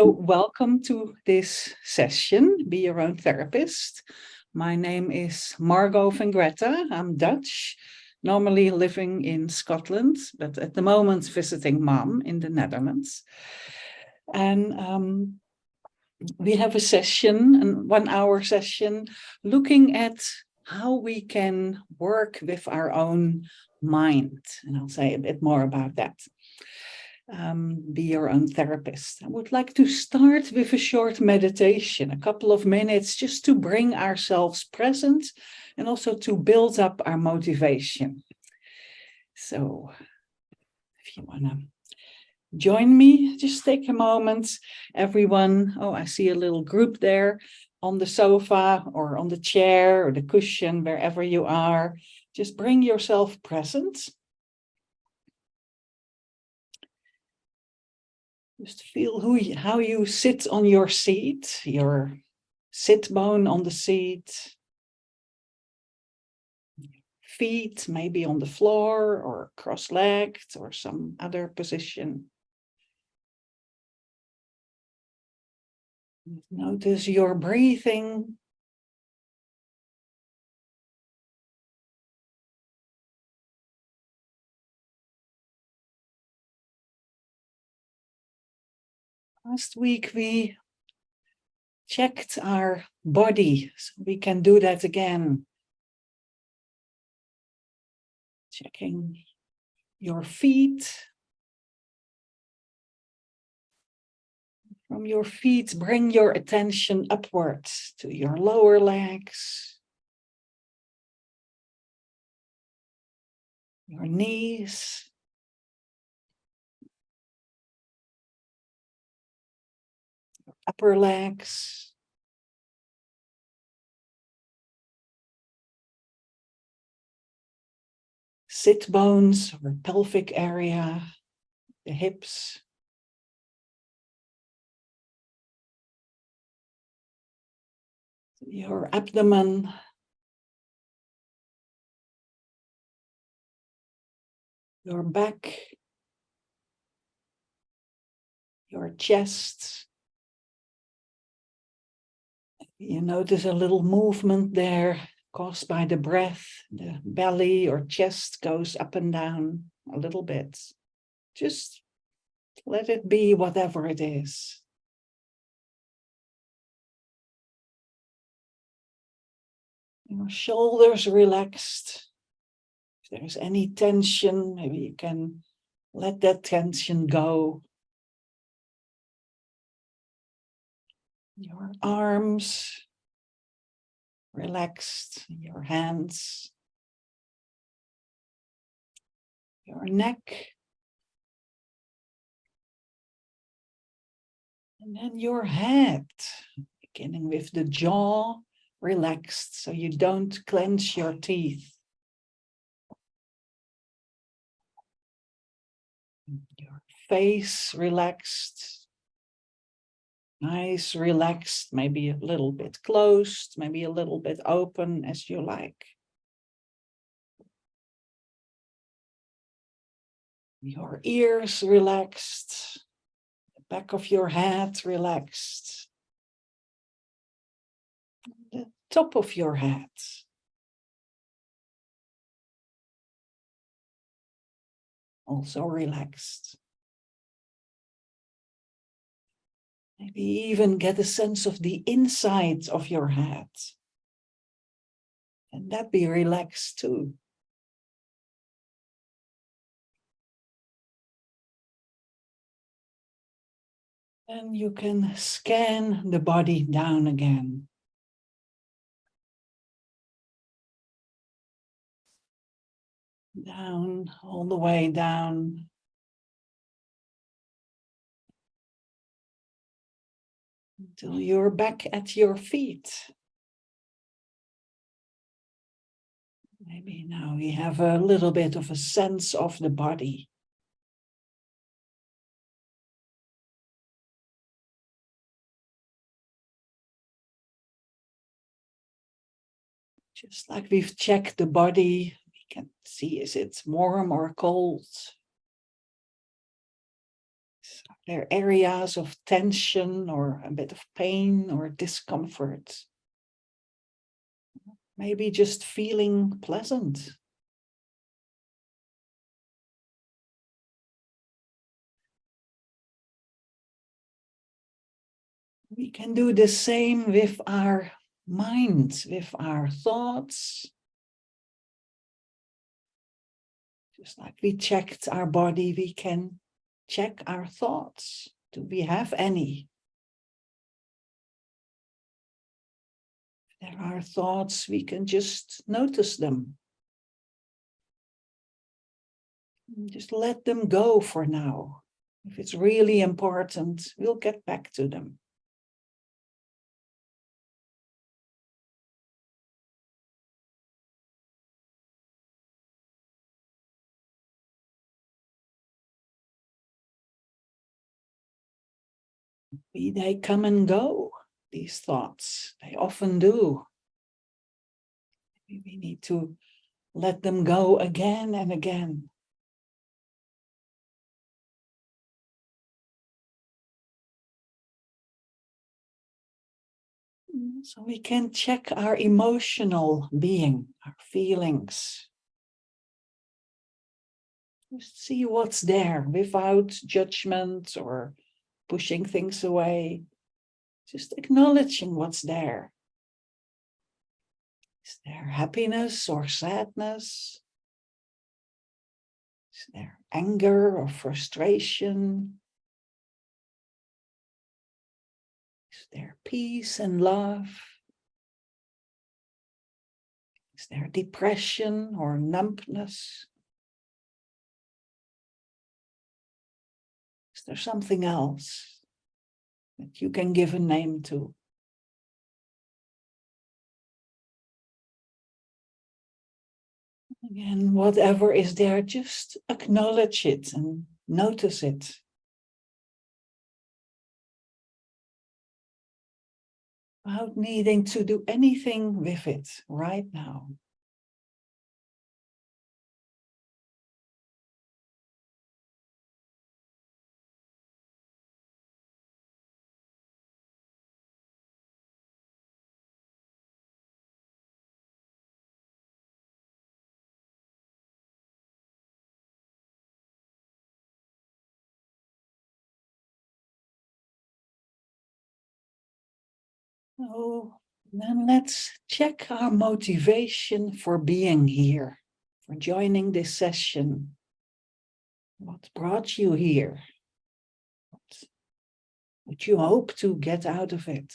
So welcome to this session, Be Your Own Therapist. My name is Margo van Greta. I'm Dutch, normally living in Scotland, but at the moment visiting mom in the Netherlands. And we have a session, a 1 hour session, looking at how we can work with our own mind. And I'll say a bit more about that. Be your own therapist. I would like to start with a short meditation, a couple of minutes, just to bring ourselves present and also to build up our motivation. So if you want to join me, just take a moment, everyone. Oh, I see a little group there on the sofa or on the chair or the cushion, wherever you are. Just bring yourself present. Just feel how you sit on your seat, your sit bone on the seat, feet maybe on the floor or cross-legged or some other position. Notice your breathing. Last week we checked our body, so we can do that again. Checking your feet. From your feet, bring your attention upwards to your lower legs, your knees, upper legs, sit bones or pelvic area, the hips, your abdomen, your back, your chest. You notice a little movement there caused by the breath. The belly or chest goes up and down a little bit. Just let it be whatever it is. Your shoulders relaxed. If there's any tension, maybe you can let that tension go. Your arms relaxed, your hands, your neck, and then your head, beginning with the jaw relaxed, so you don't clench your teeth. Your face relaxed, eyes relaxed, maybe a little bit closed, maybe a little bit open, as you like. Your ears relaxed, the back of your head relaxed, the top of your head. Also relaxed. Maybe even get a sense of the inside of your head. And that be relaxed too. And you can scan the body down again. Down, all the way down. Until you're back at your feet. Maybe now we have a little bit of a sense of the body. Just like we've checked the body, we can see, is it warm or cold? There are areas of tension or a bit of pain or discomfort. Maybe just feeling pleasant. We can do the same with our mind, with our thoughts. Just like we checked our body, we can check our thoughts. Do we have any? If there are thoughts, we can just notice them. Just let them go for now. If it's really important, we'll get back to them. They come and go, these thoughts. They often do. We need to let them go again and again. So we can check our emotional being, our feelings. Just see what's there without judgment or pushing things away. Just acknowledging what's there. Is there happiness or sadness? Is there anger or frustration? Is there peace and love? Is there depression or numbness? Is there something else that you can give a name to? Again, whatever is there, just acknowledge it and notice it. Without needing to do anything with it right now. So then let's check our motivation for being here, for joining this session. What brought you here? What you hope to get out of it?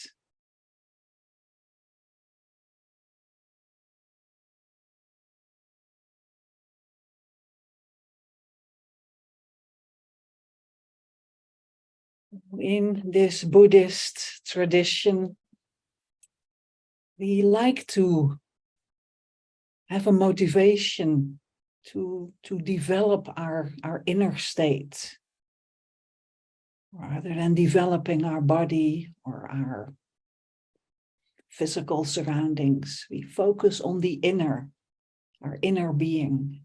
In this Buddhist tradition, we like to have a motivation to develop our inner state, rather than developing our body or our physical surroundings. We focus on the inner, our inner being.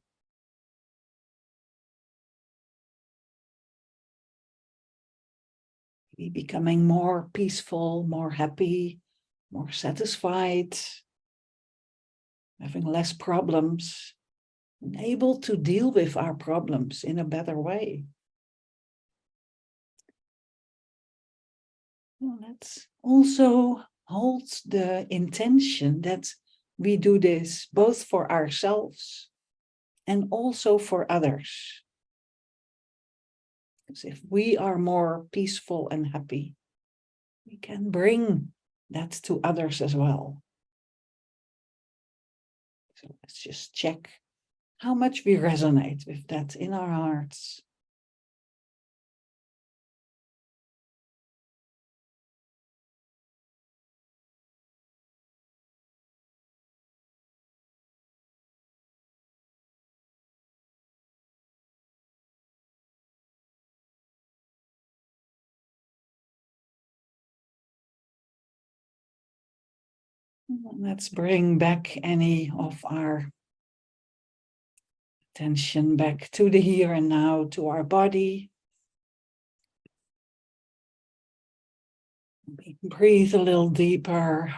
We becoming more peaceful, more happy, more satisfied, having less problems, and able to deal with our problems in a better way. Well, let's also hold the intention that we do this both for ourselves and also for others. Because if we are more peaceful and happy, we can bring that to others as well. So let's just check how much we resonate with that in our hearts. Let's bring back any of our attention back to the here and now, to our body. Breathe a little deeper.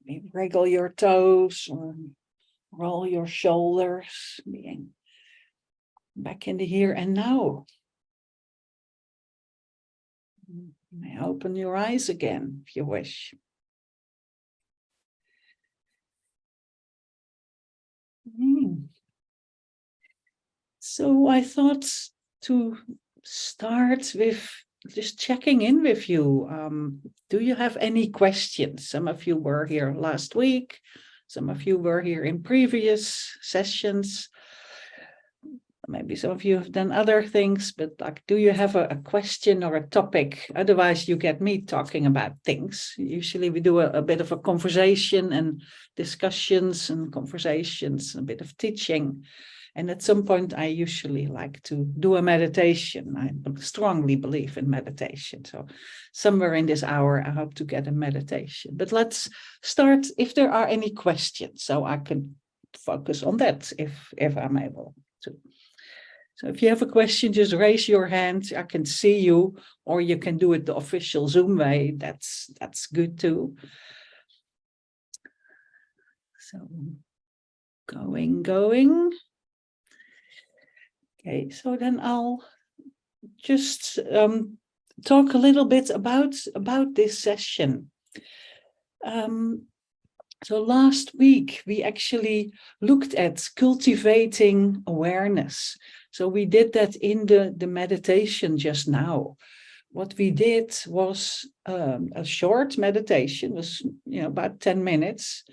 Maybe wriggle your toes or roll your shoulders, being back in the here and now. You may open your eyes again if you wish. So I thought to start with just checking in with you. Do you have any questions? Some of you were here last week. Some of you were here in previous sessions. Maybe some of you have done other things, but like, do you have a question or a topic? Otherwise, you get me talking about things. Usually we do a bit of a conversation and discussions and conversations, a bit of teaching. And at some point, I usually like to do a meditation. I strongly believe in meditation. So somewhere in this hour, I hope to get a meditation. But let's start if there are any questions, so I can focus on that if I'm able to. So if you have a question, just raise your hand. I can see you, or you can do it the official Zoom way. That's good too. So going. Okay, so then I'll just talk a little bit about this session. So last week, we actually looked at cultivating awareness. So we did that in the meditation just now. What we did was a short meditation, was about 10 minutes,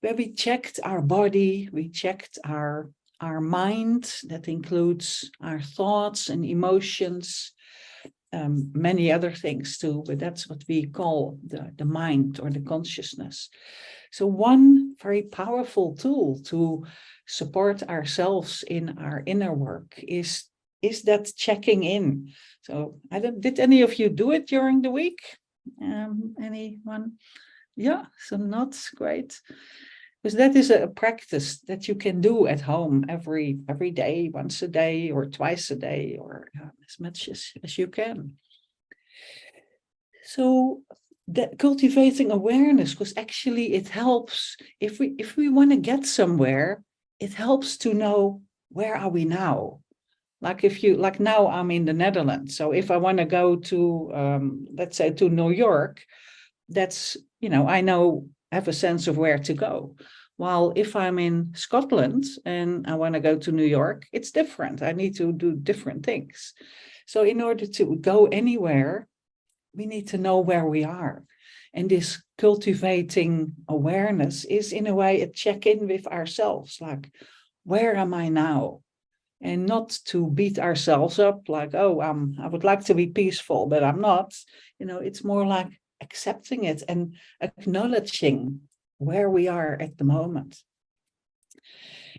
where we checked our body, we checked our mind, that includes our thoughts and emotions, many other things too, but that's what we call the mind or the consciousness. So one very powerful tool to support ourselves in our inner work is that checking in. So did any of you do it during the week? Anyone? Yeah, some nods, great. Because that is a practice that you can do at home every day, once a day or twice a day, or as much as you can. So that cultivating awareness, because actually it helps if we want to get somewhere, it helps to know where are we now. Like now I'm in the Netherlands. So if I want to go to let's say to New York, that's I have a sense of where to go. While if I'm in Scotland and I want to go to New York, it's different. I need to do different things. So in order to go anywhere, we need to know where we are. And this cultivating awareness is in a way a check-in with ourselves, like, where am I now? And not to beat ourselves up like, oh, I would like to be peaceful, but I'm not. It's more like accepting it and acknowledging where we are at the moment.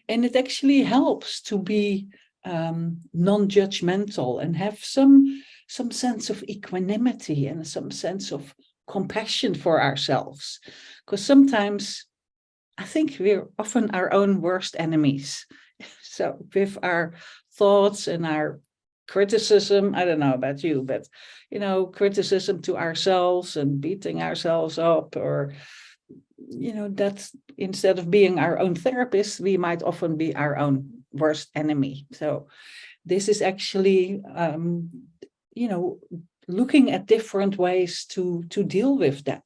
And it actually helps to be non-judgmental and have some sense of equanimity and some sense of compassion for ourselves. Because sometimes I think we're often our own worst enemies. So with our thoughts and our criticism, I don't know about you, but criticism to ourselves and beating ourselves up, or that instead of being our own therapist, we might often be our own worst enemy. So this is actually looking at different ways to deal with that.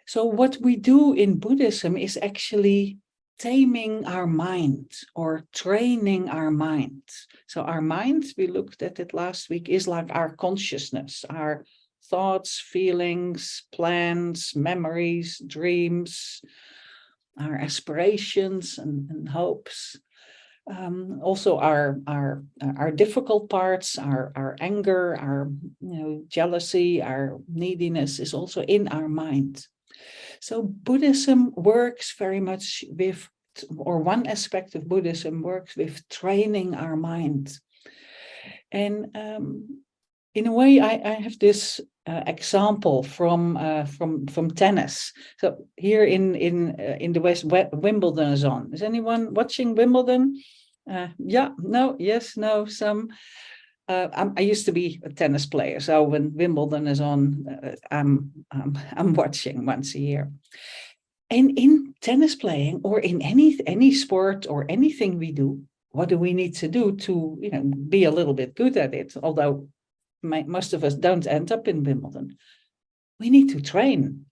So what we do in Buddhism is actually taming our mind or training our mind. So our mind, we looked at it last week, is like our consciousness, our thoughts, feelings, plans, memories, dreams, our aspirations and hopes. Also our difficult parts, our anger, our jealousy, our neediness is also in our mind. So Buddhism works very much with, or one aspect of Buddhism works with training our mind. And in a way, I have this example from tennis. So here in the West, Wimbledon is on. Is anyone watching Wimbledon? Yeah, no, yes, no, some. I used to be a tennis player, so when Wimbledon is on, I'm watching once a year. And in tennis playing, or in any sport or anything we do, what do we need to do to, be a little bit good at it? Although most of us don't end up in Wimbledon, we need to train.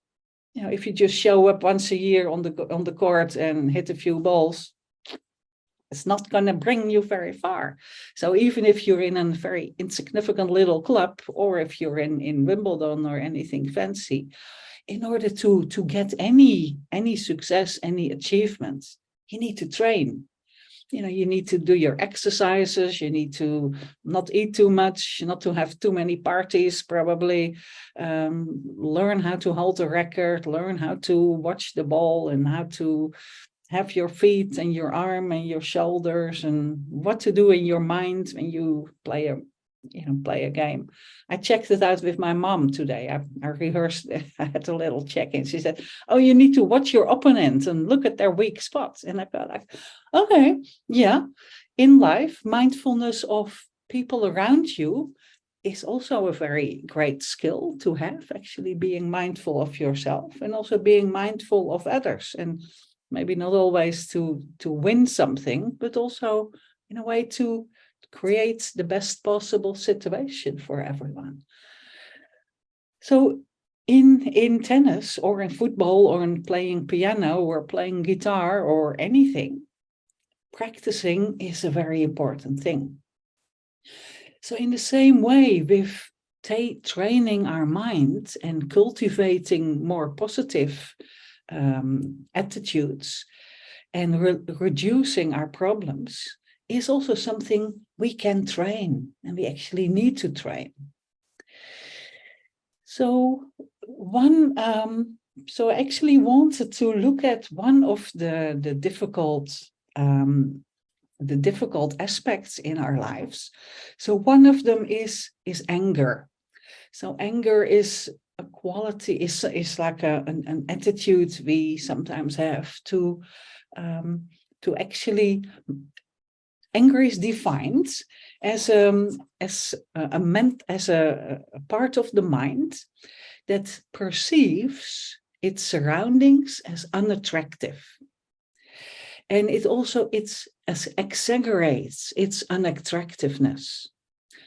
If you just show up once a year on the court and hit a few balls, it's not going to bring you very far. So even if you're in a very insignificant little club, or if you're in Wimbledon or anything fancy, in order to get any success, any achievements, you need to train. You need to do your exercises. You need to not eat too much, not to have too many parties, probably. Learn how to hold a racket, learn how to watch the ball, and how to have your feet and your arm and your shoulders, and what to do in your mind when you play a game. I checked it out with my mom today. I rehearsed. I had a little check-in. She said, "Oh, you need to watch your opponent and look at their weak spots." And I felt like, okay, yeah. In life, mindfulness of people around you is also a very great skill to have. Actually, being mindful of yourself and also being mindful of others, and maybe not always to win something, but also in a way to create the best possible situation for everyone. So in tennis, or in football, or in playing piano, or playing guitar, or anything, practicing is a very important thing. So in the same way, with training our mind and cultivating more positive attitudes, and reducing our problems, is also something we can train, and we actually need to train. So I actually wanted to look at one of the difficult aspects in our lives. So one of them is anger. So anger is a quality, is like an attitude we sometimes have to actually. Anger is defined as a part of the mind that perceives its surroundings as unattractive, and it exaggerates its unattractiveness.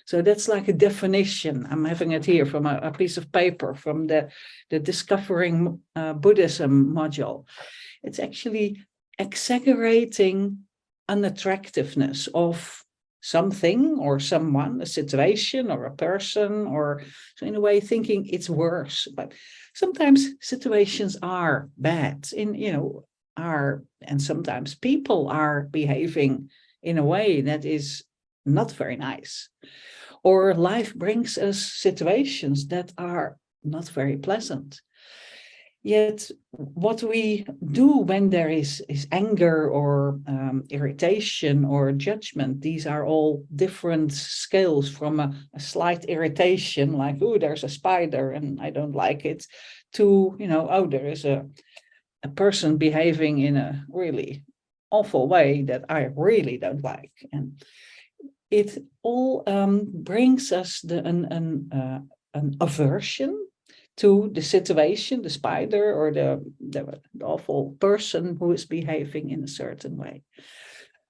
So that's like a definition. I'm having it here from a piece of paper from the Discovering Buddhism module. It's actually exaggerating unattractiveness of something or someone, a situation or a person, or so in a way thinking it's worse. But sometimes situations are bad, and sometimes people are behaving in a way that is not very nice, or life brings us situations that are not very pleasant. Yet what we do when there is anger, or irritation, or judgment, these are all different scales, from a slight irritation, like, oh, there's a spider and I don't like it, to, oh, there is a person behaving in a really awful way that I really don't like. And it all brings us an aversion to the situation, the spider, or the awful person who is behaving in a certain way.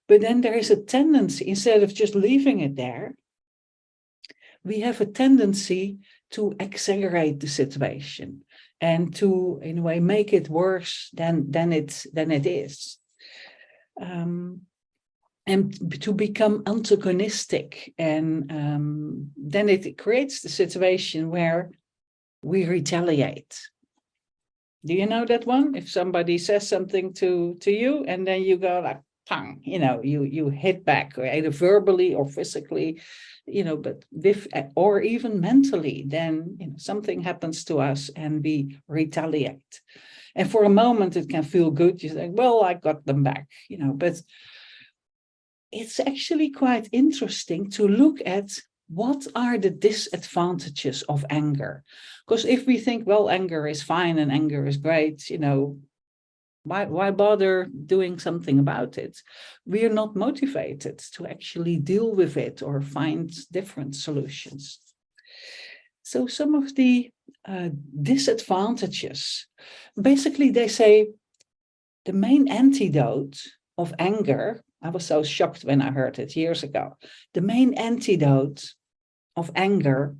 But then there is a tendency, instead of just leaving it there, we have a tendency to exaggerate the situation and to, in a way, make it worse than it is. And to become antagonistic, and then it creates the situation where we retaliate. Do you know that one? If somebody says something to you, and then you go like, pang, you hit back, or either verbally or physically, but or even mentally, then something happens to us and we retaliate. And for a moment it can feel good. You think, well, I got them back, but it's actually quite interesting to look at what are the disadvantages of anger. Because if we think, well, anger is fine and anger is great, Why bother doing something about it? We are not motivated to actually deal with it or find different solutions. So some of the disadvantages, basically they say the main antidote of anger, I was so shocked when I heard it years ago, the main antidote of anger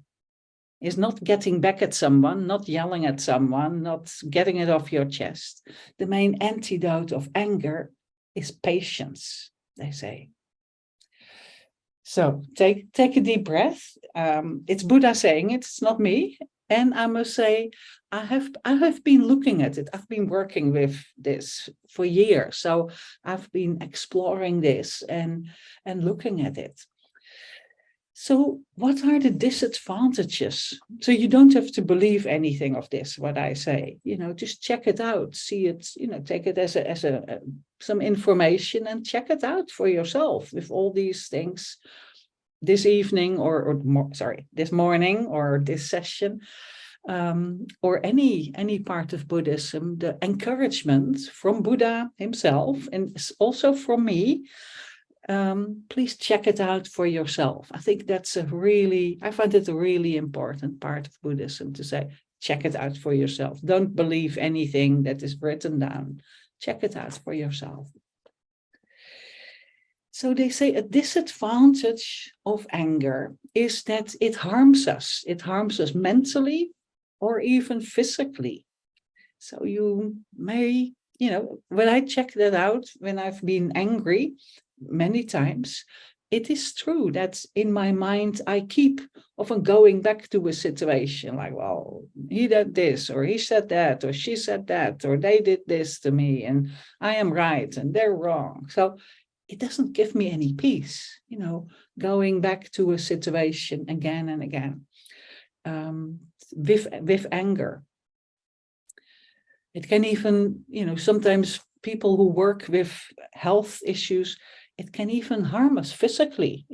is not getting back at someone, not yelling at someone, not getting it off your chest. The main antidote of anger is patience, they say. So take a deep breath. It's Buddha saying it, it's not me. And I must say, I have been looking at it. I've been working with this for years. So I've been exploring this and looking at it. So what are the disadvantages? So you don't have to believe anything of this, what I say, just check it out, see it, take it as some information and check it out for yourself with all these things this evening this morning or this session, or any part of Buddhism, the encouragement from Buddha himself and also from me. Please check it out for yourself. I think that's I find it a really important part of Buddhism to say, check it out for yourself. Don't believe anything that is written down. Check it out for yourself. So they say a disadvantage of anger is that it harms us. It harms us mentally or even physically. So you may, when I check that out, when I've been angry, many times, it is true that in my mind, I keep often going back to a situation like, well, he did this, or he said that, or she said that, or they did this to me, and I am right, and they're wrong. So it doesn't give me any peace, going back to a situation again and again, with anger. It can even, sometimes people who work with health issues, it can even harm us physically,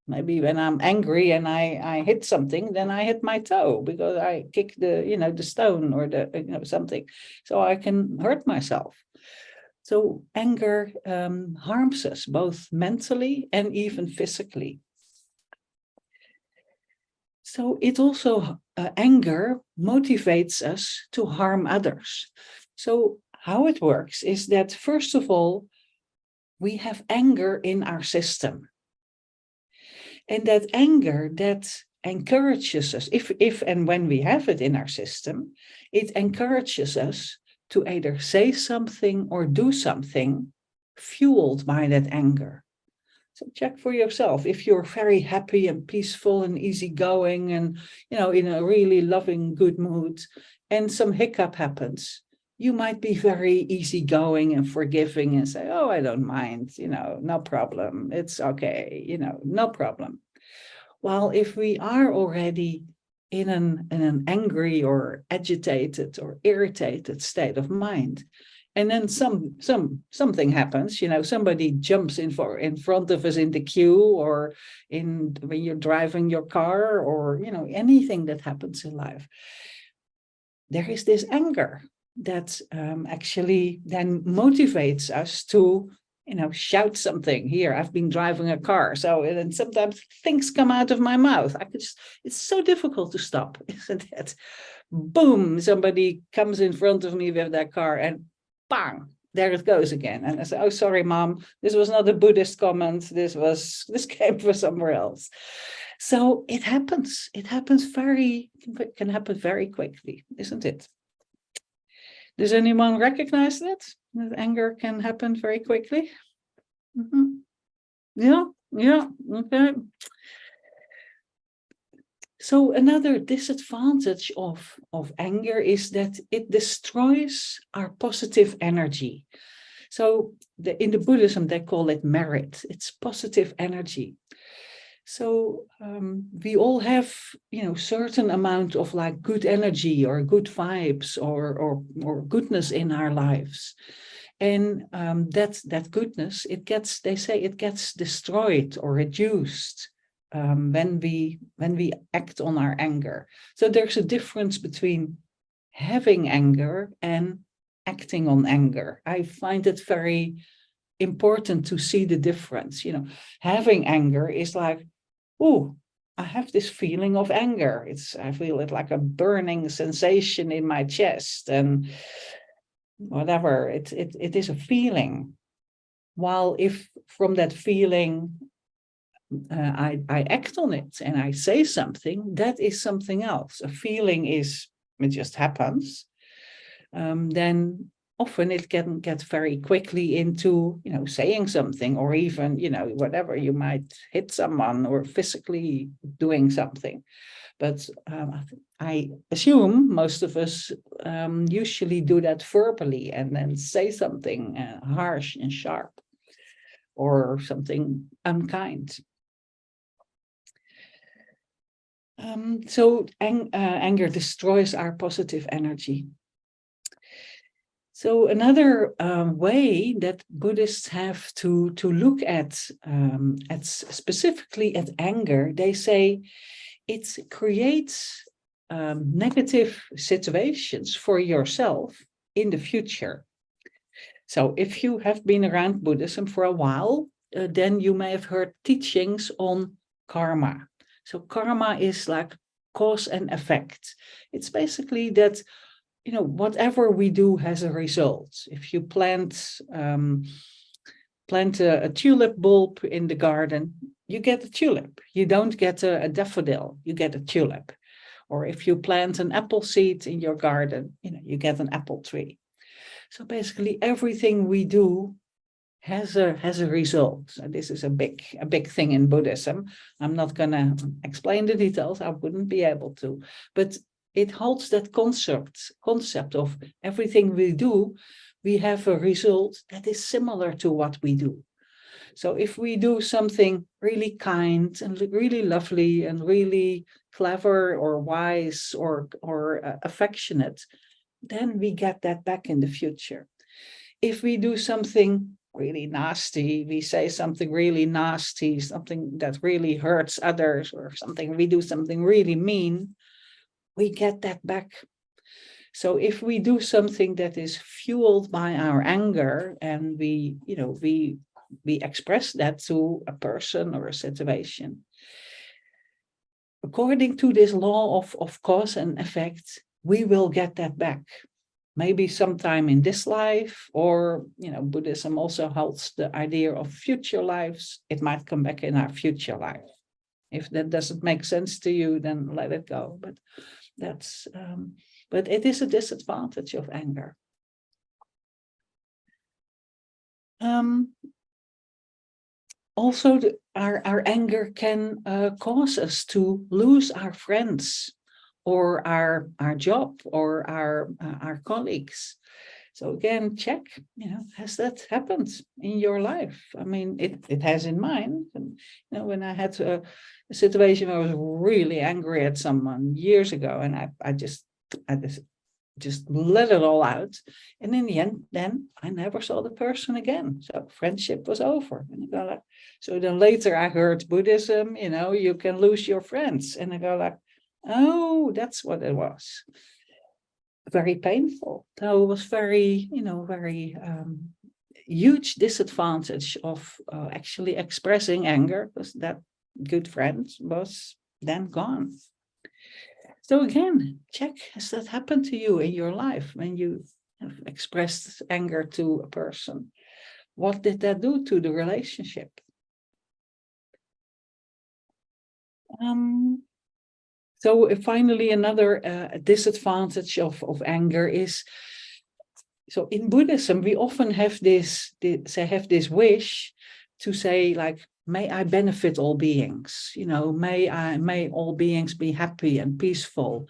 maybe when I'm angry and I hit something, then I hit my toe because I kick the stone or something. So I can hurt myself. So anger harms us both mentally and even physically. So it also, anger motivates us to harm others. So how it works is that, first of all, we have anger in our system. And that anger that encourages us, if and when we have it in our system, it encourages us to either say something or do something fueled by that anger. So check for yourself. If you're very happy and peaceful and easygoing and, in a really loving, good mood, and some hiccup happens, you might be very easygoing and forgiving and say, oh, I don't mind, no problem. It's okay, no problem. While if we are already in an angry or agitated or irritated state of mind, and then something happens, somebody jumps in front of us in the queue or when you're driving your car or, anything that happens in life. There is this anger that actually then motivates us to, shout something. Here, I've been driving a car. So and sometimes things come out of my mouth. It's so difficult to stop, isn't it? Boom, somebody comes in front of me with their car and bang, there it goes again. And I say, oh, sorry, Mom, this was not a Buddhist comment. This came from somewhere else. So it happens. It can happen very quickly, isn't it? Does anyone recognize that anger can happen very quickly? Mm-hmm. Yeah, okay. So another disadvantage of anger is that it destroys our positive energy. So in the Buddhism, they call it merit. It's positive energy. So we all have, certain amount of like good energy or good vibes or goodness in our lives. And that goodness, they say it gets destroyed or reduced when we act on our anger. So there's a difference between having anger and acting on anger. I find it very important to see the difference. Having anger is like, oh, I have this feeling of anger. I feel it like a burning sensation in my chest, and whatever. It is a feeling. While if from that feeling I act on it and I say something, that is something else. A feeling it just happens. Then often it can get very quickly into, saying something, or even, whatever, you might hit someone or physically doing something. But I assume most of us usually do that verbally and then say something harsh and sharp or something unkind. So anger destroys our positive energy. So another way that Buddhists have to look at specifically at anger, they say it creates negative situations for yourself in the future. So if you have been around Buddhism for a while, then you may have heard teachings on karma. So karma is like cause and effect. It's basically that, whatever we do has a result. If you plant a tulip bulb in the garden, you get a tulip. You don't get a daffodil, you get a tulip. Or if you plant an apple seed in your garden, you get an apple tree. So basically everything we do has a result. So this is a big thing in Buddhism. I'm not going to explain the details. I wouldn't be able to. But it holds that concept of everything we do, we have a result that is similar to what we do. So if we do something really kind and really lovely and really clever or wise or affectionate, then we get that back in the future. If we do something really nasty, we say something really nasty, something that really hurts others, or we do something really mean, we get that back. So if we do something that is fueled by our anger and we express that to a person or a situation, according to this law of cause and effect, we will get that back. Maybe sometime in this life, or, Buddhism also holds the idea of future lives. It might come back in our future life. If that doesn't make sense to you, then let it go. But but it is a disadvantage of anger. Also, our anger can cause us to lose our friends, or our job, or our colleagues. So again, check, has that happened in your life? I mean, it has in mine. And, when I had a situation where I was really angry at someone years ago, and I just let it all out. And in the end, then I never saw the person again. So friendship was over. And so then later I heard Buddhism, you can lose your friends. And I go like, oh, that's what it was. Very painful. So it was very huge disadvantage of actually expressing anger, because that good friend was then gone. So again, check, has that happened to you in your life when you have expressed anger to a person? What did that do to the relationship? So finally, another disadvantage of anger is, so in Buddhism, we often have this wish to say, like, may I benefit all beings, may all beings be happy and peaceful.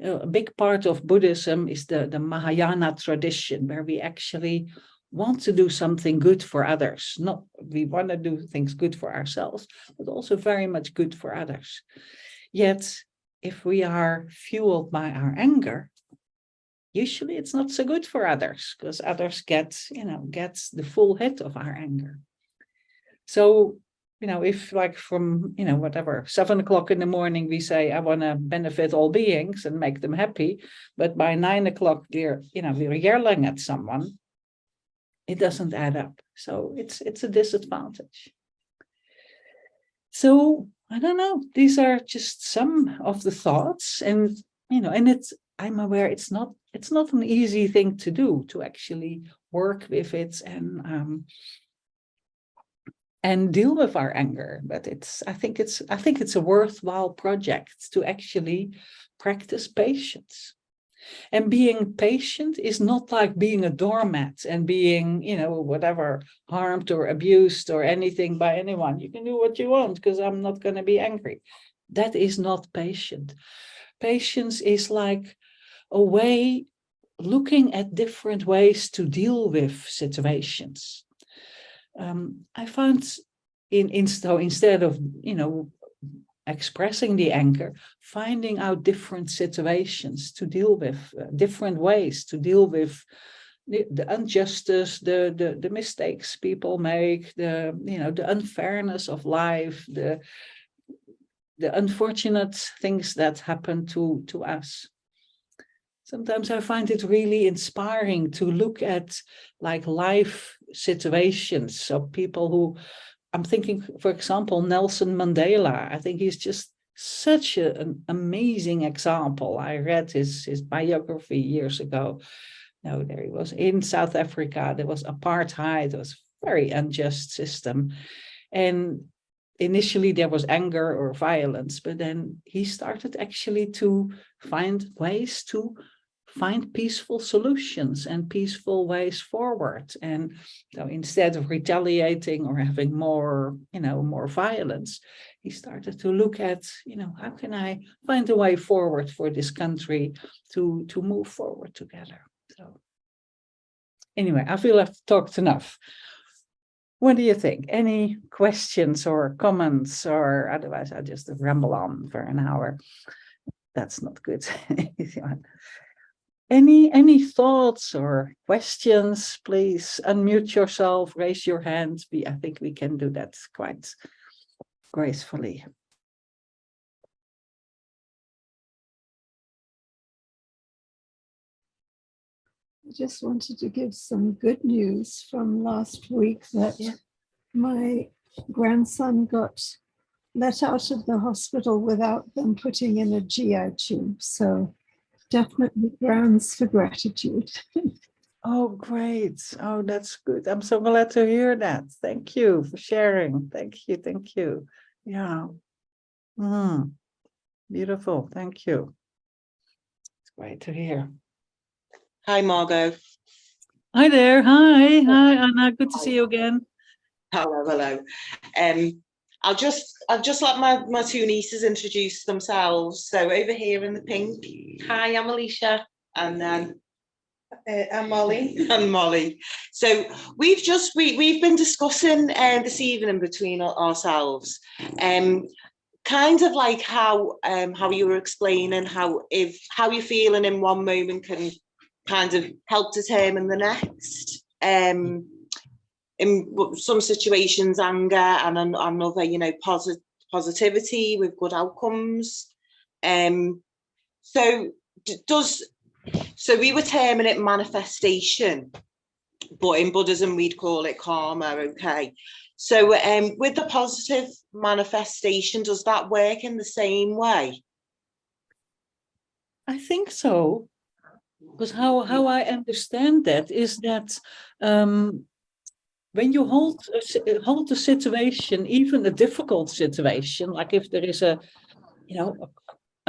A big part of Buddhism is the Mahayana tradition, where we actually want to do something good for others. Not we want to do things good for ourselves, but also very much good for others. Yet, if we are fueled by our anger, usually it's not so good for others, because others get the full hit of our anger. So if like from, whatever, 7 o'clock in the morning, we say, I want to benefit all beings and make them happy. But by 9 o'clock, we're yelling at someone. It doesn't add up. So it's a disadvantage. So I don't know. These are just some of the thoughts, and I'm aware it's not an easy thing to do, to actually work with it and deal with our anger. But I think it's a worthwhile project to actually practice patience. And being patient is not like being a doormat and being, whatever, harmed or abused or anything by anyone. You can do what you want because I'm not going to be angry. That is not patient. Patience is like a way, looking at different ways to deal with situations. I found instead of, expressing the anger, finding out different situations to deal with, different ways to deal with the injustice, the mistakes people make, the unfairness of life, the unfortunate things that happen to us. Sometimes I find it really inspiring to look at like life situations of people who, I'm thinking, for example, Nelson Mandela. I think he's just such an amazing example. I read his biography years ago. No, there he was in South Africa. There was apartheid. It was a very unjust system. And initially there was anger or violence, but then he started actually to find ways to find peaceful solutions and peaceful ways forward. And so instead of retaliating or having more violence, he started to look at, how can I find a way forward for this country to move forward together. So anyway, I feel I've talked enough. What do you think? Any questions or comments, or otherwise I just ramble on for an hour? That's not good. Any thoughts or questions? Please unmute yourself, raise your hand. I think we can do that quite gracefully. I just wanted to give some good news from last week that my grandson got let out of the hospital without them putting in a GI tube. So definitely grounds for gratitude. Oh, great. Oh, that's good. I'm so glad to hear that. Thank you for sharing. Thank you. Yeah. Beautiful. Thank you. It's great to hear. Hi, Margo. Hi there. Hi, Anna. Good to see you again. Hello. I'll just let my two nieces introduce themselves. So over here in the pink, hi, I'm Alicia, and then I'm Molly. And Molly. So we've been discussing this evening between ourselves, kind of like how you were explaining how you're feeling in one moment can kind of help determine the next. In some situations, anger, and another, positivity with good outcomes. So we were terming it manifestation, but in Buddhism we'd call it karma. Okay. So with the positive manifestation, does that work in the same way? I think so. Because how I understand that is that when you hold the situation, even a difficult situation, like if there is a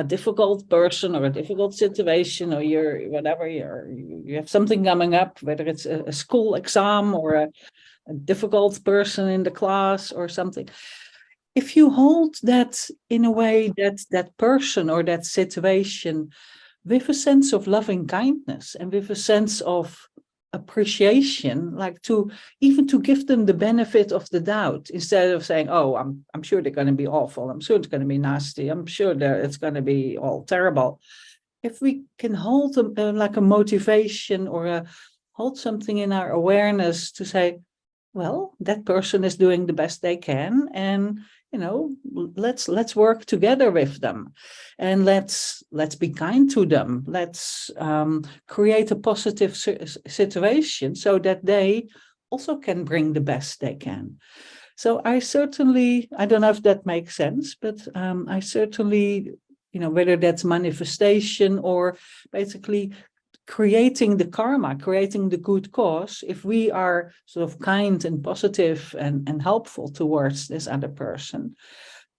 difficult person or a difficult situation, or you have something coming up, whether it's a school exam or a difficult person in the class or something. If you hold that in a way that person or that situation with a sense of loving kindness and with a sense of appreciation, like to give them the benefit of the doubt, instead of saying, oh, I'm sure they're going to be awful, I'm sure it's going to be nasty, I'm sure that it's going to be all terrible. If we can hold them like a motivation or hold something in our awareness to say, well, that person is doing the best they can, and let's work together with them, and let's be kind to them. Let's create a positive situation so that they also can bring the best they can. So I don't know if that makes sense, but I certainly, whether that's manifestation or basically creating the karma, creating the good cause, if we are sort of kind and positive and helpful towards this other person,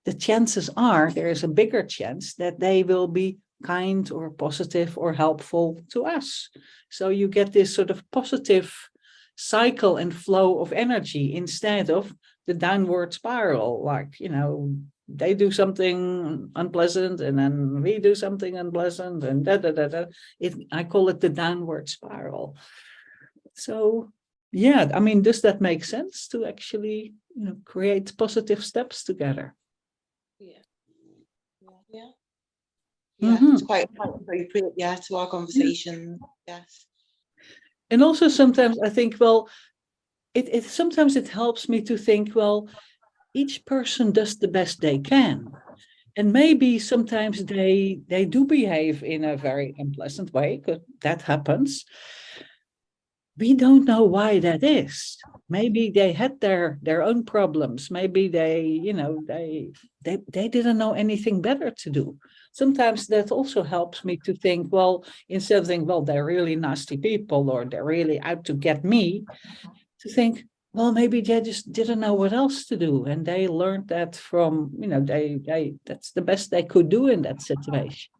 the chances are there is a bigger chance that they will be kind or positive or helpful to us. So you get this sort of positive cycle and flow of energy instead of the downward spiral, like, they do something unpleasant and then we do something unpleasant and I call it the downward spiral. So yeah, I mean, does that make sense to actually create positive steps together? Yeah, Mhm. it's quite appropriate, yeah, to our conversation. Yes. And also sometimes I think, well, it sometimes it helps me to think, well, each person does the best they can. And maybe sometimes they do behave in a very unpleasant way, because that happens. We don't know why that is. Maybe they had their own problems. Maybe they didn't know anything better to do. Sometimes that also helps me to think, well, instead of thinking, well, they're really nasty people or they're really out to get me, to think, well, maybe they just didn't know what else to do, and they learned that from, they that's the best they could do in that situation.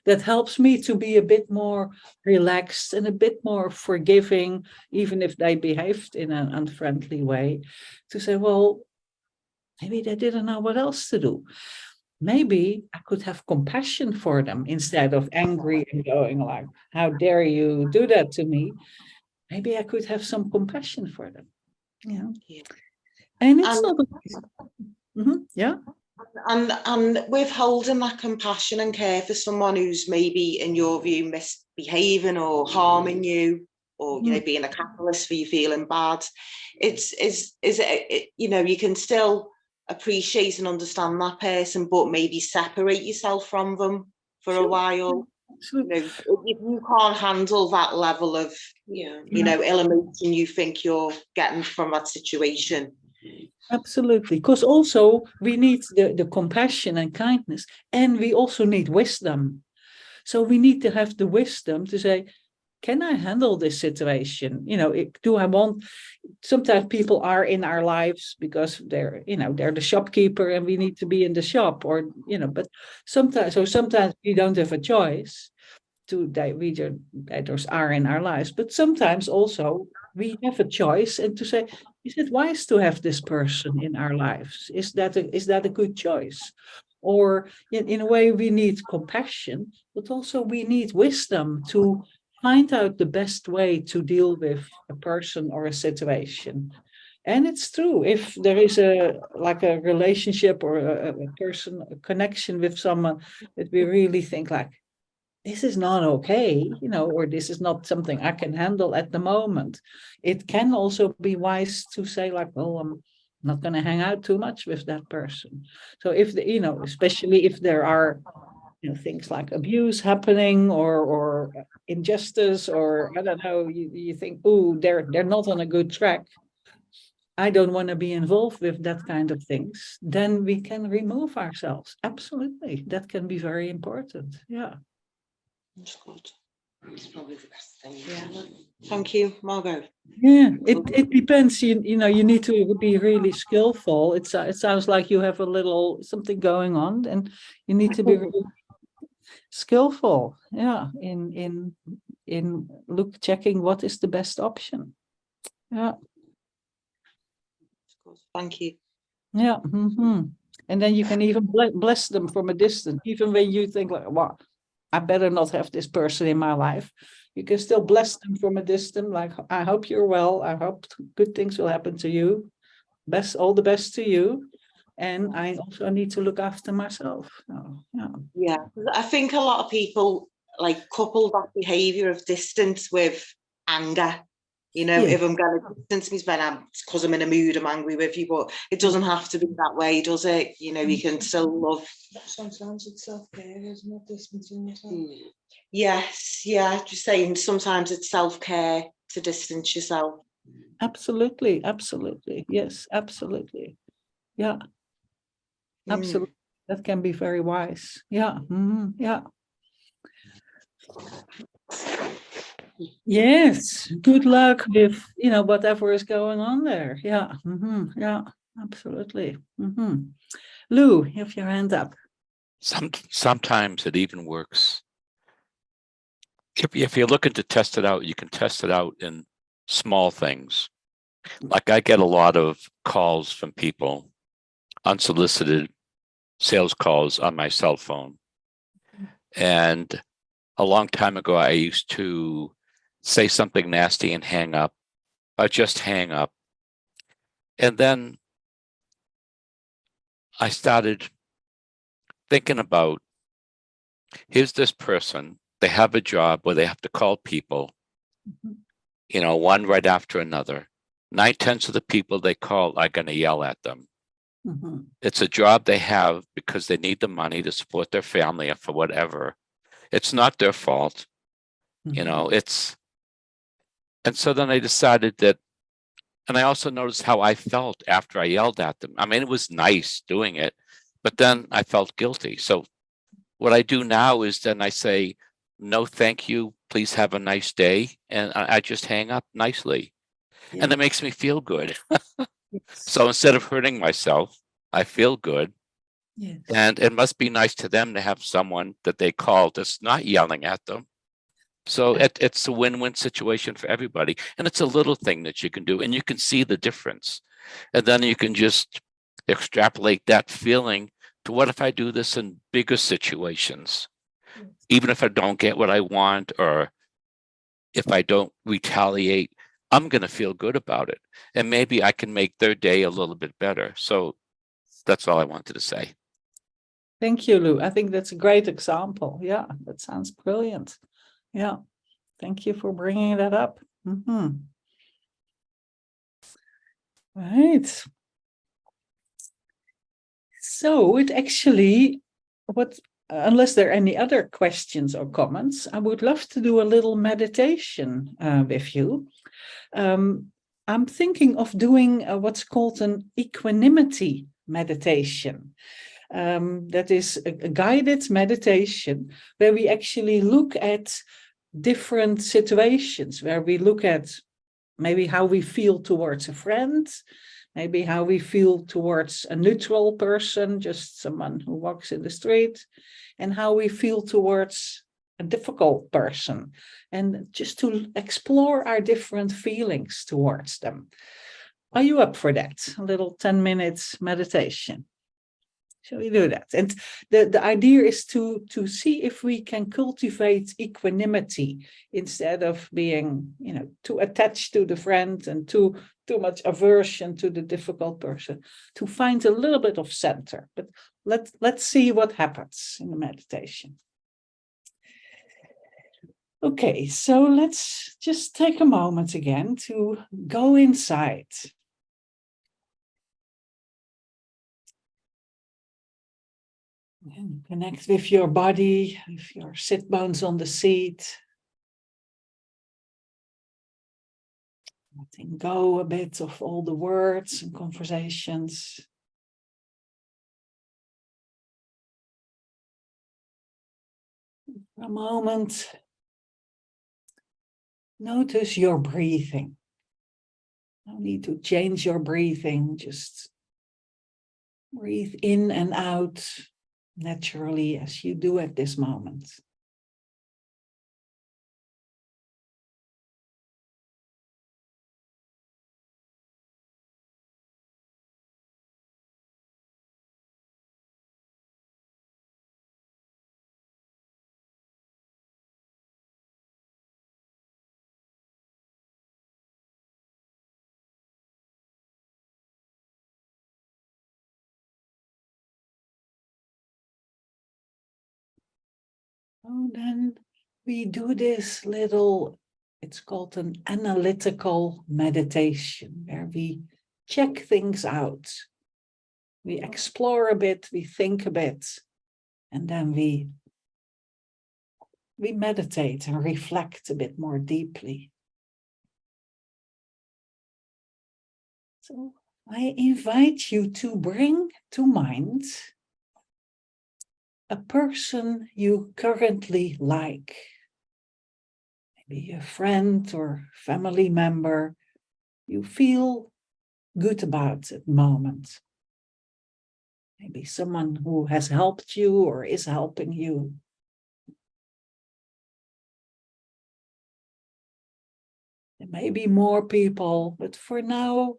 That helps me to be a bit more relaxed and a bit more forgiving, even if they behaved in an unfriendly way, to say, well, maybe they didn't know what else to do. Maybe I could have compassion for them instead of angry and going like, how dare you do that to me? Maybe I could have some compassion for them. Yeah. And it's not. Yeah. And withholding that compassion and care for someone who's maybe, in your view, misbehaving or harming you, or being a catalyst for you feeling bad, you can still appreciate and understand that person, but maybe separate yourself from them for a while. If you can't handle that level of ill emotion you think you're getting from that situation. Absolutely, because also we need the compassion and kindness, and we also need wisdom. So we need to have the wisdom to say, can I handle this situation? Do I want? Sometimes people are in our lives because they're the shopkeeper and we need to be in the shop, or but sometimes we don't have a choice those are in our lives, but sometimes also we have a choice, and to say, is it wise to have this person in our lives? Is that a good choice? Or in a way, we need compassion, but also we need wisdom to find out the best way to deal with a person or a situation. And it's true, if there is a relationship or a person, a connection with someone that we really think like, this is not okay, or this is not something I can handle at the moment. It can also be wise to say like, well, I'm not going to hang out too much with that person. So if especially if there are, things like abuse happening or injustice, or I don't know, you think, oh, they're not on a good track. I don't want to be involved with that kind of things. Then we can remove ourselves. Absolutely. That can be very important. Yeah. That's good. It's probably the best thing. Yeah. Thank you, Margo. Yeah, it depends. You need to be really skillful. It sounds like you have a little something going on, and you need to be really skillful. Yeah, in checking what is the best option. Yeah. Thank you. Yeah. And then you can even bless them from a distance, even when you think like, well, I better not have this person in my life. You can still bless them from a distance, like, I hope you're well. I hope good things will happen to you. All the best to you. And I also need to look after myself. So, yeah. Yeah, I think a lot of people couple that behavior of distance with anger. You know, Yeah. if I'm going to distance me, spend because I'm in a mood, I'm angry with you, but it doesn't have to be that way, does it? You know, you can still love. Sometimes it's self-care, isn't it? Distancing yourself. Yes, yeah, just saying sometimes it's self-care to distance yourself. Absolutely, absolutely. Yes, absolutely. Yeah, absolutely. That can be very wise. Yeah. Yeah. Yes. Good luck with, whatever is going on there. Yeah. Yeah, absolutely. Lou, you have your hand up. Sometimes it even works. If you're looking to test it out, you can test it out in small things. Like I get a lot of calls from people, unsolicited sales calls on my cell phone. And a long time ago, I used to say something nasty and hang up, or just hang up. And then I started thinking about, here's this person, they have a job where they have to call people, one right after another. 9/10 of the people they call are going to yell at them. It's a job they have because they need the money to support their family or for whatever. It's not their fault. And so then I decided that, and I also noticed how I felt after I yelled at them. I mean, it was nice doing it, but then I felt guilty. So what I do now is then I say, no, thank you. Please have a nice day. And I just hang up nicely. Yeah. And it makes me feel good. Yes. So instead of hurting myself, I feel good. Yes. And it must be nice to them to have someone that they call that's not yelling at them. So it's a win-win situation for everybody. And it's a little thing that you can do, and you can see the difference. And then you can just extrapolate that feeling to, what if I do this in bigger situations? Yes. Even if I don't get what I want, or if I don't retaliate, I'm going to feel good about it. And maybe I can make their day a little bit better. So that's all I wanted to say. Thank you, Lou. I think that's a great example. Yeah, that sounds brilliant. Yeah, thank you for bringing that up. Right. So it actually, unless there are any other questions or comments, I would love to do a little meditation with you. I'm thinking of doing what's called an equanimity meditation. That is a guided meditation where we actually look at different situations, where we look at maybe how we feel towards a friend, maybe how we feel towards a neutral person, just someone who walks in the street, and how we feel towards a difficult person, and just to explore our different feelings towards them. Are you up for that? A little 10 minutes meditation. Shall we do that? And the idea is to see if we can cultivate equanimity instead of being, too attached to the friend and too much aversion to the difficult person, to find a little bit of center. But let's see what happens in the meditation. Okay, so let's just take a moment again to go inside. And connect with your body, with your sit bones on the seat. Letting go a bit of all the words and conversations. For a moment, notice your breathing. No need to change your breathing, just breathe in and out naturally as you do at this moment. So then we do this little It's called an analytical meditation, where we check things out. We explore a bit, we think a bit, and then we meditate and reflect a bit more deeply. So I invite you to bring to mind a person you currently like. Maybe a friend or family member you feel good about at the moment. Maybe someone who has helped you or is helping you. There may be more people, but for now,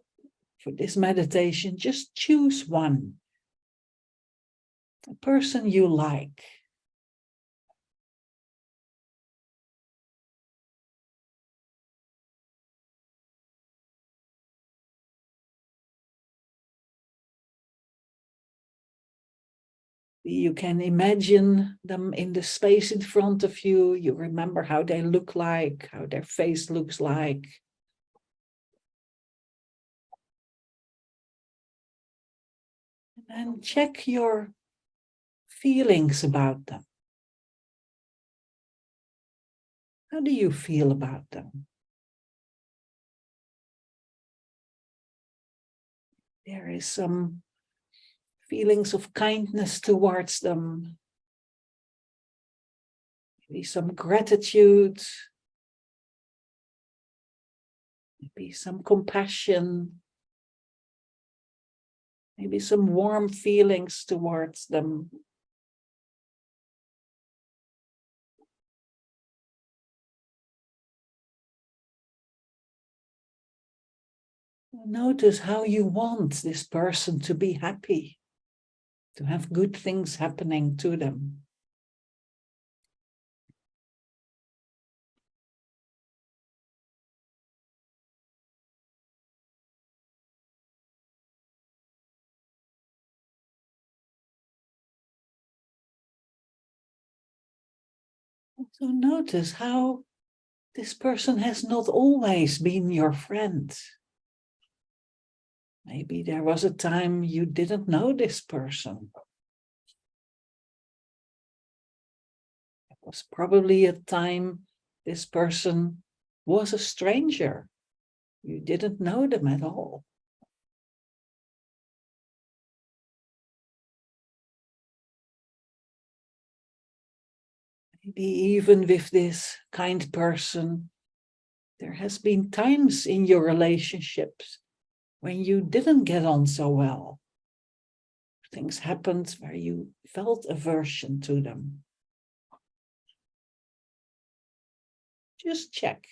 for this meditation, just choose one. A person you like. You can imagine them in the space in front of you. You remember how they look like, how their face looks like. And check your feelings about them. How do you feel about them? There is some feelings of kindness towards them. Maybe some gratitude. Maybe some compassion. Maybe some warm feelings towards them. Notice how you want this person to be happy, to have good things happening to them. So notice how this person has not always been your friend. Maybe there was a time you didn't know this person. It was probably a time this person was a stranger. You didn't know them at all. Maybe even with this kind person, there has been times in your relationships when you didn't get on so well. Things happened where you felt aversion to them. Just check.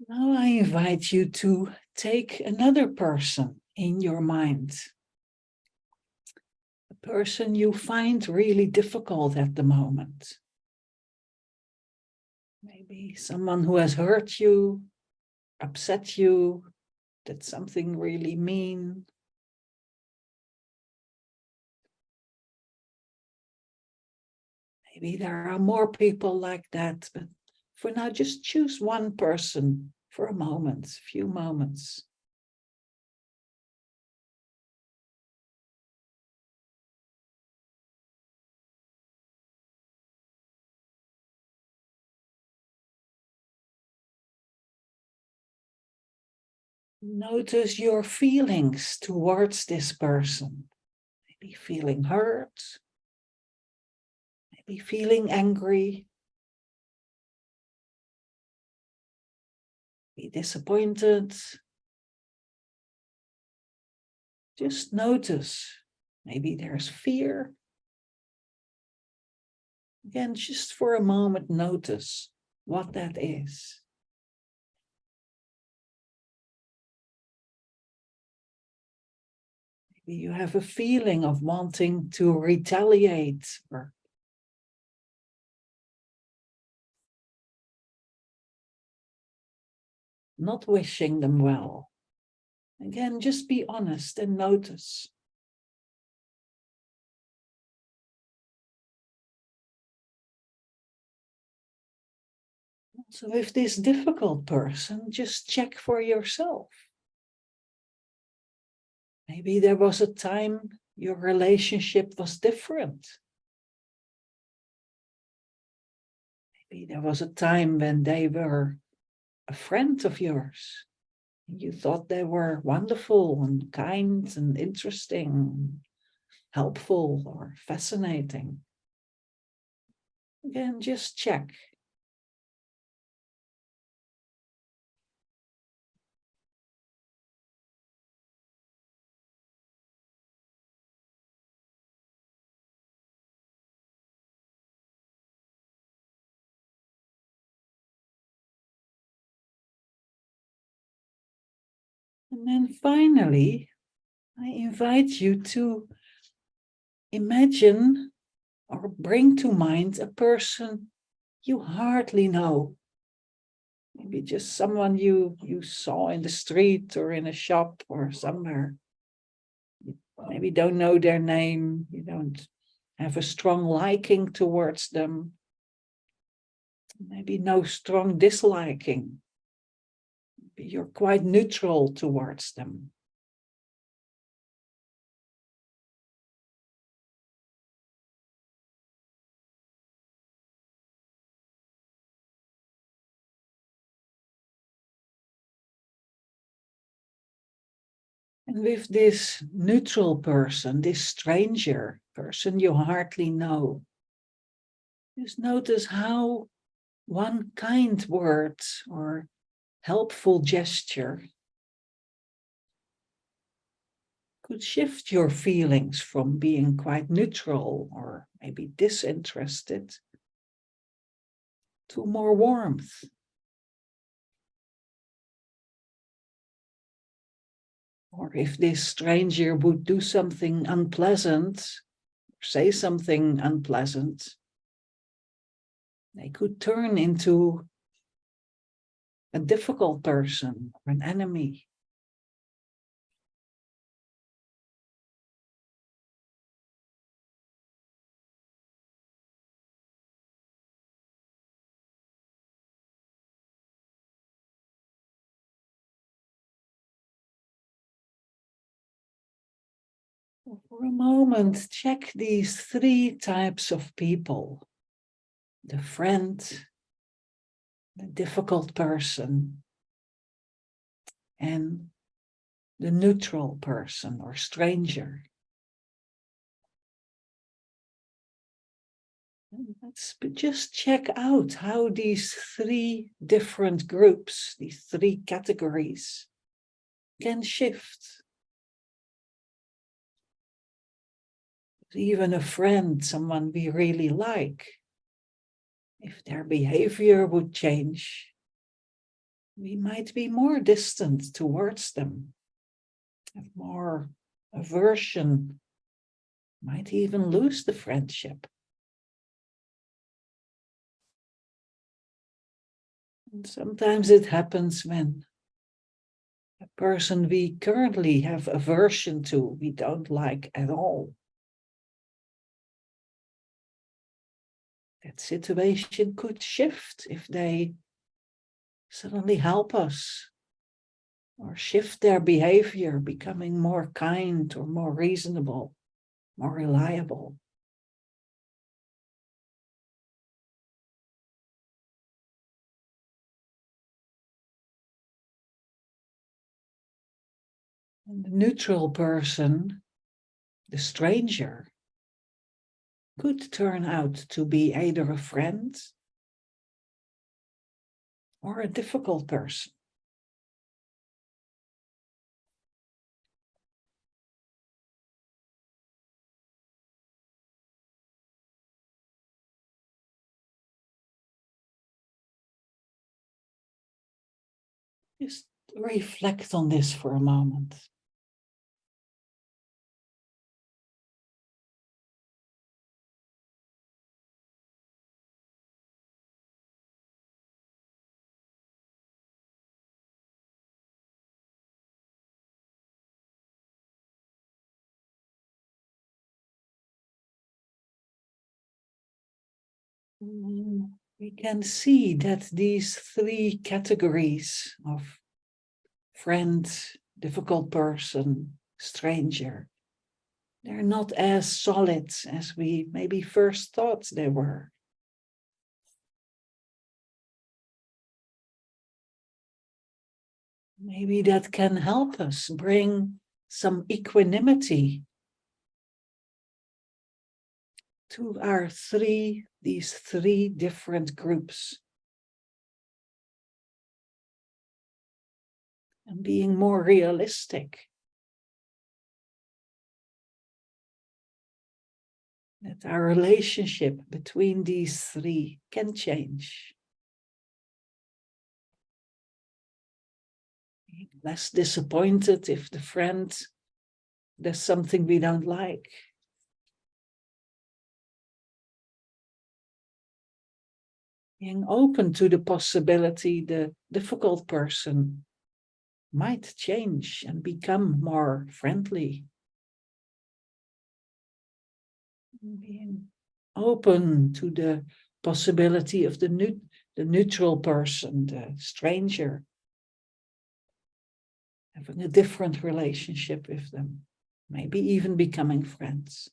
Now I invite you to take another person in your mind. A person you find really difficult at the moment. Maybe someone who has hurt you, upset you, did something really mean. Maybe there are more people like that, but for now, just choose one person for a moment, a few moments. Notice your feelings towards this person. Maybe feeling hurt, maybe feeling angry, be disappointed. Just notice. Maybe there's fear. Again, just for a moment, notice what that is. Maybe you have a feeling of wanting to retaliate or not wishing them well. Again, just be honest and notice. So if this difficult person, just check for yourself. Maybe there was a time your relationship was different. Maybe there was a time when they were a friend of yours. You thought they were wonderful and kind and interesting, helpful or fascinating. Again, just check. And then finally, I invite you to imagine or bring to mind a person you hardly know. Maybe just someone you saw in the street or in a shop or somewhere. You maybe don't know their name, you don't have a strong liking towards them, maybe no strong disliking. Maybe you're quite neutral towards them. And with this neutral person, this stranger person you hardly know, just notice how one kind word or helpful gesture could shift your feelings from being quite neutral or maybe disinterested to more warmth. Or if this stranger would do something unpleasant, say something unpleasant, they could turn into a difficult person or an enemy. For a moment, check these three types of people: the friend, the difficult person, and the neutral person or stranger. Let's just check out how these three different groups, these three categories, can shift. Even a friend, someone we really like, if their behavior would change, we might be more distant towards them, have more aversion, might even lose the friendship. And sometimes it happens when a person we currently have aversion to, we don't like at all. That situation could shift if they suddenly help us or shift their behavior, becoming more kind or more reasonable, more reliable. And the neutral person, the stranger, could turn out to be either a friend or a difficult person. Just reflect on this for a moment. we can see that these three categories of friend, difficult person, stranger, they're not as solid as we maybe first thought they were. Maybe that can help us bring some equanimity to these three different groups. And being more realistic. That our relationship between these three can change. Being less disappointed if the friend does something we don't like. Being open to the possibility the difficult person might change and become more friendly. Being open to the possibility of the neutral person, the stranger, having a different relationship with them, maybe even becoming friends.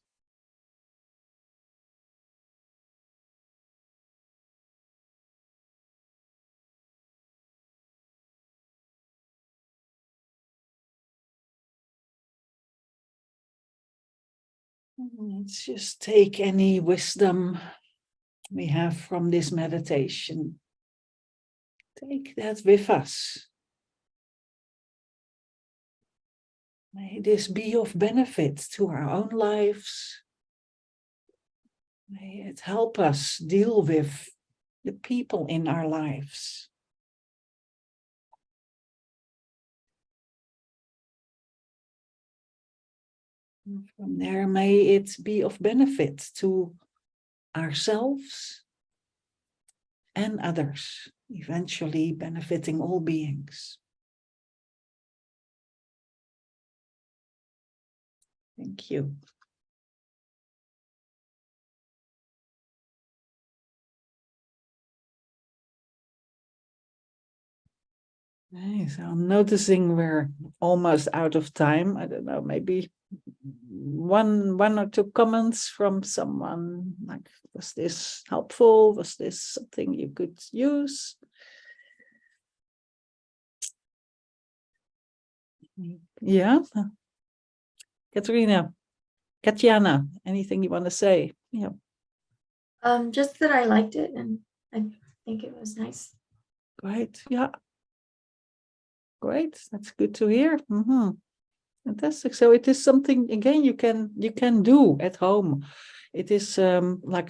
Let's just take any wisdom we have from this meditation. Take that with us. May this be of benefit to our own lives. May it help us deal with the people in our lives. And from there, may it be of benefit to ourselves and others, eventually benefiting all beings. Thank you. Okay, so I'm noticing we're almost out of time. I don't know, maybe one or two comments from someone, like, was this helpful? Was this something you could use? Yeah. Katriana, anything you want to say? Yeah. Just that I liked it and I think it was nice. Great. Yeah. Great. That's good to hear. Fantastic. So it is something, again, you can do at home. It is like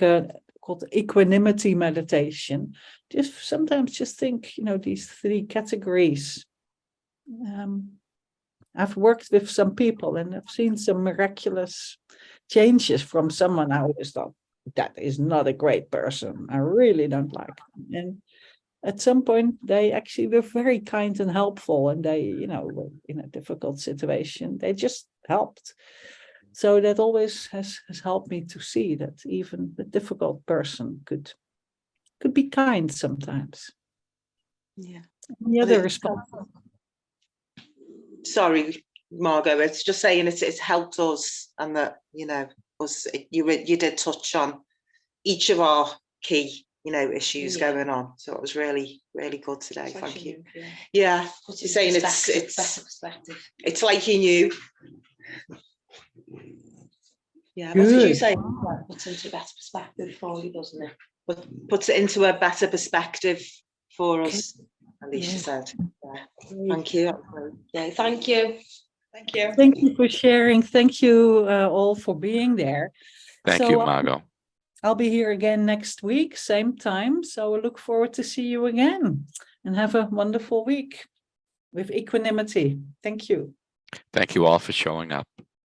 called equanimity meditation. Sometimes just think, these three categories. I've worked with some people and I've seen some miraculous changes from someone I always thought, that is not a great person. I really don't like them. And at some point, they actually were very kind and helpful, and they, were in a difficult situation. They just helped. So that always has helped me to see that even the difficult person could be kind sometimes. Yeah. The other response. Sorry, Margo, it's just saying it's helped us, and that, us, you did touch on each of our key, issues going on. So it was really, really good today. Thank you. Yeah, you're saying it's better perspective. It's like you knew. Yeah, what did you say? Puts into a better perspective for you, doesn't it? Puts it into a better perspective for us, Alicia said. Yeah. Thank you. Yeah, thank you. Thank you. Thank you for sharing. Thank you all for being there. Thank you, Margo. I'll be here again next week, same time. So I look forward to see you again, and have a wonderful week with equanimity. Thank you. Thank you all for showing up.